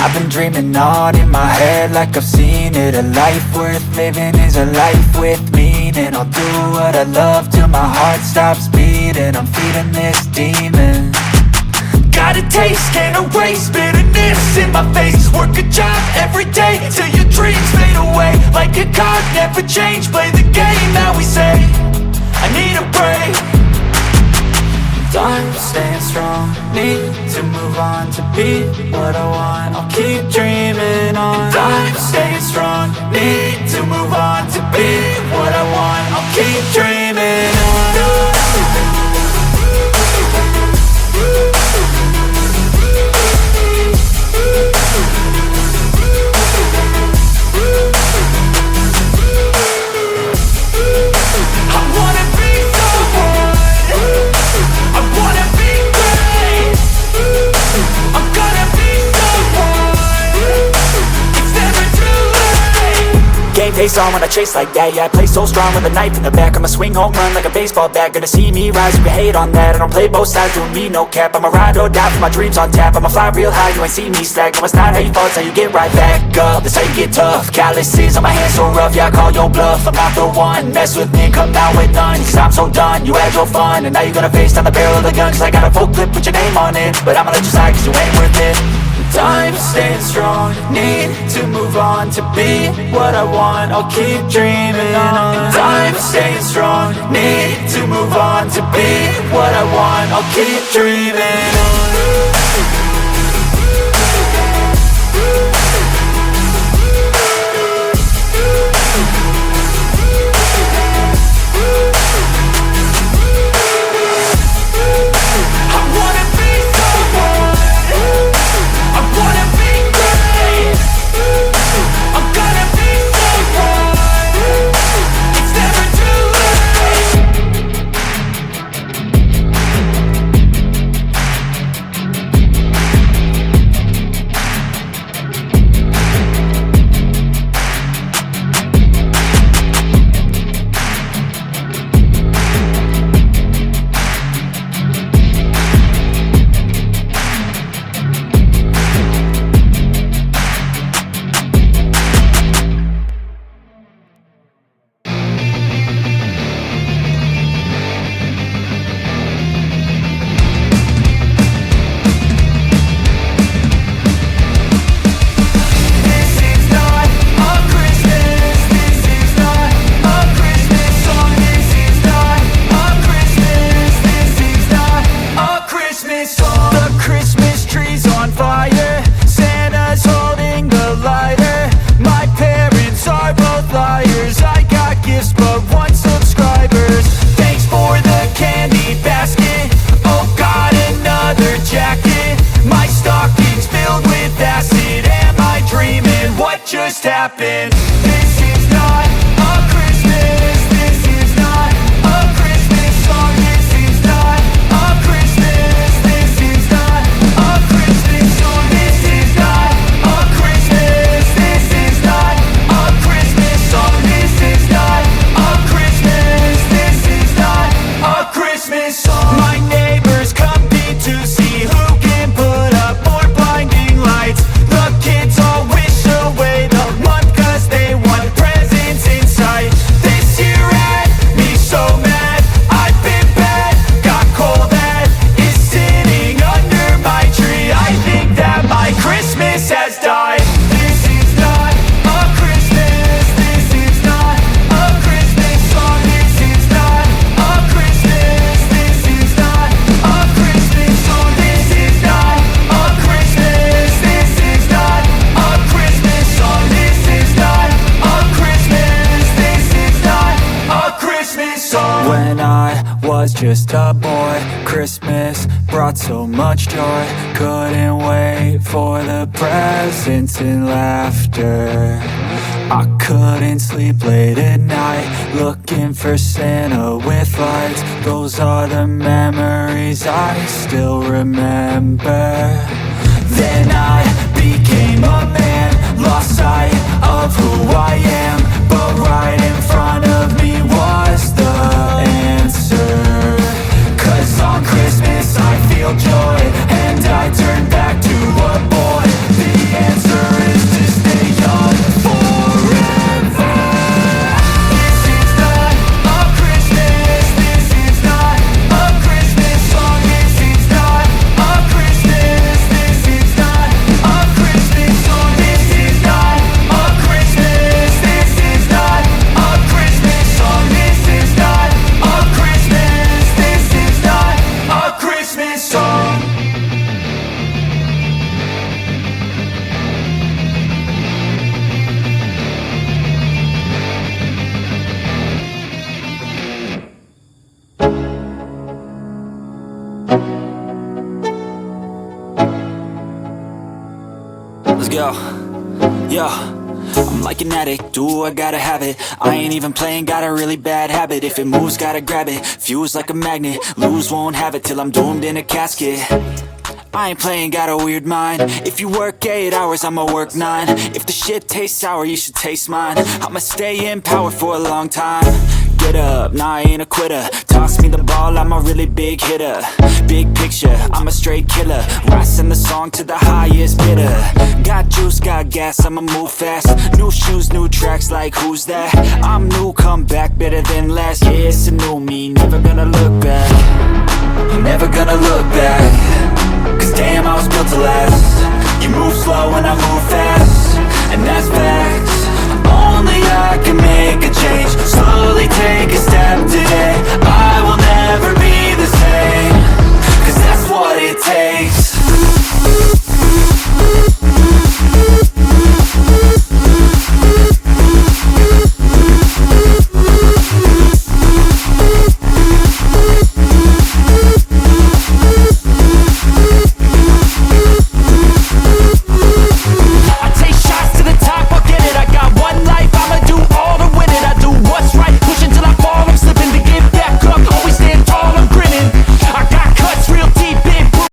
I've been dreaming on in my head like I've seen it. A life worth living is a life with meaning. I'll do what I love till my heart stops beating. I'm feeding this demon. Got a taste, can't erase bitterness in my face. Work a job every day till your dreams fade away. Like a card, never change, play the game that we say. I need a break. I'm staying strong, need to move on to be what I want. I'll keep dreaming on. I'm staying strong, need to move on to be what I want. I'll keep dreaming on. Face on when I chase like that, yeah, I play so strong with a knife in the back. I'ma swing home run like a baseball bat. Gonna see me rise, you can hate on that. I don't play both sides, doing me no cap. I'ma ride or die for my dreams on tap. I'ma fly real high, you ain't see me slack. No, it's not how you fall, it's how you get right back up. That's how you get tough. Calluses on my hands so rough, yeah, I call your bluff. I'm not the one, mess with me and come down with none. Cause I'm so done, you had your fun. And now you're gonna face down the barrel of the gun. Cause I got a full clip with your name on it. But I'ma let you slide cause you ain't worth it. I'm staying strong, need to move on to be what I want. I'll keep dreaming on. I'm staying strong, need to move on to be what I want. I'll keep dreaming on. Just happened. This is not a Christmas. This is not a Christmas song. This is not a Christmas. This is not a Christmas song. This is not a Christmas. This is not a Christmas song. This is not a Christmas. This is not a Christmas song. My neighbors compete to see who can put up more blinding lights. The kids all wish away the month cause they want presents in sight. This year had me so mad, I've been bad, got coal that is sitting under my tree. I think that my Christmas has died. This is not a Christmas. This is not a Christmas song. This is not a Christmas. This is not a Christmas song. This is not a Christmas. This is not a Christmas song. This is not a Christmas. This is not a Christmas song. When I was just a boy, Christmas brought so much joy. Couldn't wait for the presents and laughter. I couldn't sleep late at night, looking for Santa with lights. Those are the memories I still remember. Then I became a man, lost sight of who I am. But right in front of me was the answer. Cause on Christmas I feel joy, and I turn back to a boy. The answer Yo, yo, I'm like an addict, do I gotta have it. I ain't even playing, got a really bad habit. If it moves, gotta grab it, fuse like a magnet. Lose, won't have it till I'm doomed in a casket. I ain't playing, got a weird mind. If you work 8 hours, I'ma work 9. If the shit tastes sour, you should taste mine. I'ma stay in power for a long time. Get up, nah, I ain't a quitter. Toss me the ball, I'm a really big hitter. Big picture, I'm a straight killer. Rising the song to the highest bidder. Got juice, got gas, I'ma move fast. New shoes, new tracks, like who's that? I'm new, come back, better than last. Yeah, it's a new me, never gonna look back. Never gonna look back.